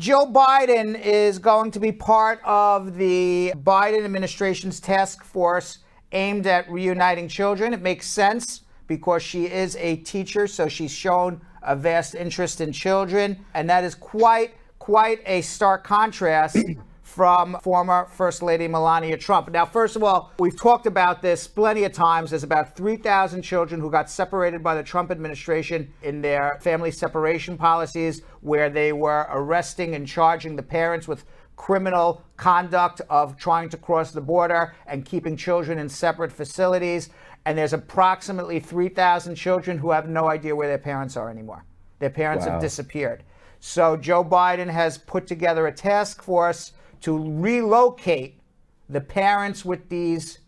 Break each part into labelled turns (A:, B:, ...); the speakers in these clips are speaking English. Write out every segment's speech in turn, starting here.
A: Joe Biden is going to be part of the Biden administration's task force aimed at reuniting children. It makes sense because she is a teacher, so she's shown a vast interest in children. And that is quite a stark contrast from former First Lady Melania Trump. Now, first of all, we've talked about this plenty of times. There's about 3,000 children who got separated by the Trump administration in their family separation policies, where they were arresting and charging the parents with criminal conduct of trying to cross the border and keeping children in separate facilities. And there's approximately 3,000 children who have no idea where their parents are anymore. Their parents have disappeared. So Joe Biden has put together a task force to relocate the parents with these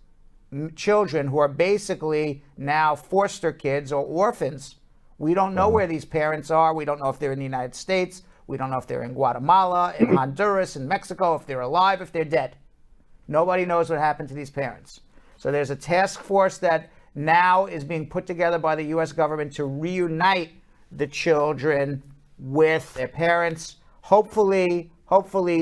A: children who are basically now foster kids or orphans. We don't know where these parents are. We don't know if they're in the United States. We don't know if they're in Guatemala, in Honduras, in Mexico, if they're alive, if they're dead. Nobody knows what happened to these parents. So there's a task force that now is being put together by the U.S. government to reunite the children with their parents. Hopefully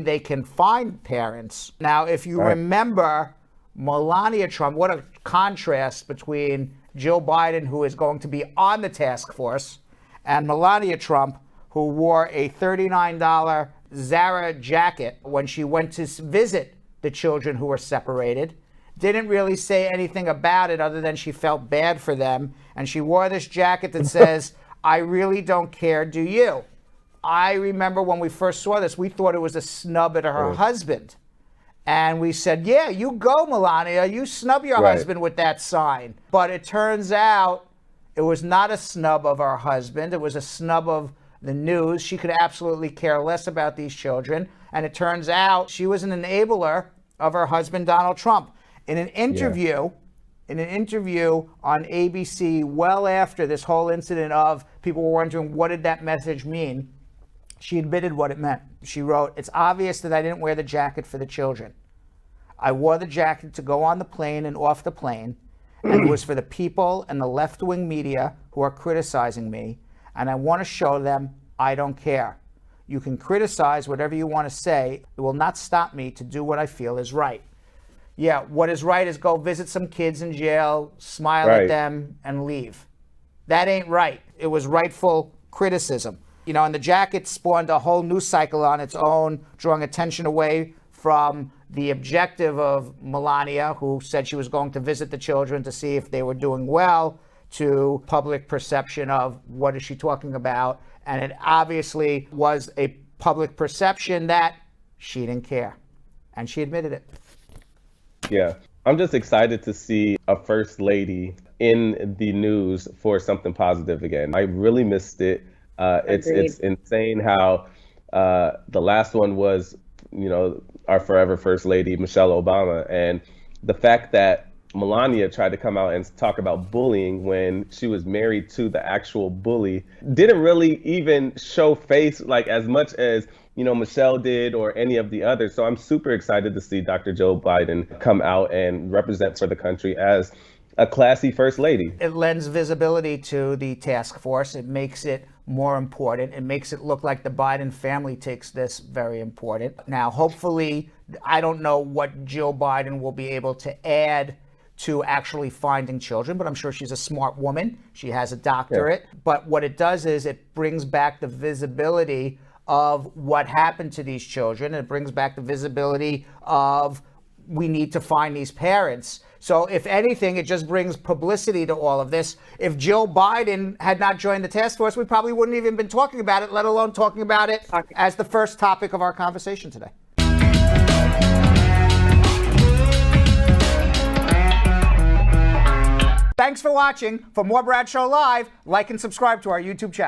A: they can find parents. Now, if you remember Melania Trump, what a contrast between Joe Biden, who is going to be on the task force, and Melania Trump, who wore a $39 Zara jacket when she went to visit the children who were separated. Didn't really say anything about it other than she felt bad for them. And she wore this jacket that says, "I really don't care, do you?" I remember when we first saw this, we thought it was a snub at her husband. And we said, yeah, you go, Melania, you snub your husband with that sign. But it turns out it was not a snub of her husband. It was a snub of the news. She could absolutely care less about these children. And it turns out she was an enabler of her husband, Donald Trump. In an interview, on ABC, well after this whole incident of people were wondering what did that message mean, she admitted what it meant. She wrote, "It's obvious that I didn't wear the jacket for the children. I wore the jacket to go on the plane and off the plane, and it was for the people and the left-wing media who are criticizing me, and I want to show them I don't care. You can criticize whatever you want to say. It will not stop me to do what I feel is right." Yeah, what is right is go visit some kids in jail, smile at them, and leave. That ain't right. It was rightful criticism. You know, and the jacket spawned a whole news cycle on its own, drawing attention away from the objective of Melania, who said she was going to visit the children to see if they were doing well, to public perception of what is she talking about. And it obviously was a public perception that she didn't care. And she admitted it.
B: Yeah, I'm just excited to see a first lady in the news for something positive again. I really missed it. It's insane how the last one was, you know, our forever first lady, Michelle Obama. And the fact that Melania tried to come out and talk about bullying when she was married to the actual bully didn't really even show face like as much as, you know, Michelle did or any of the others. So I'm super excited to see Dr. Joe Biden come out and represent for the country as a classy first lady.
A: It lends visibility to the task force. It makes it more important. It makes it look like the Biden family takes this very important. Now, hopefully, I don't know what Jill Biden will be able to add to actually finding children, but I'm sure she's a smart woman. She has a doctorate. Yeah. But what it does is it brings back the visibility of what happened to these children. It brings back the visibility of we need to find these parents. So if anything, it just brings publicity to all of this. If Jill Biden had not joined the task force, we probably wouldn't even been talking about it, let alone talking about it as the first topic of our conversation today. Thanks for watching. For more Brad Show Live, like and subscribe to our YouTube channel.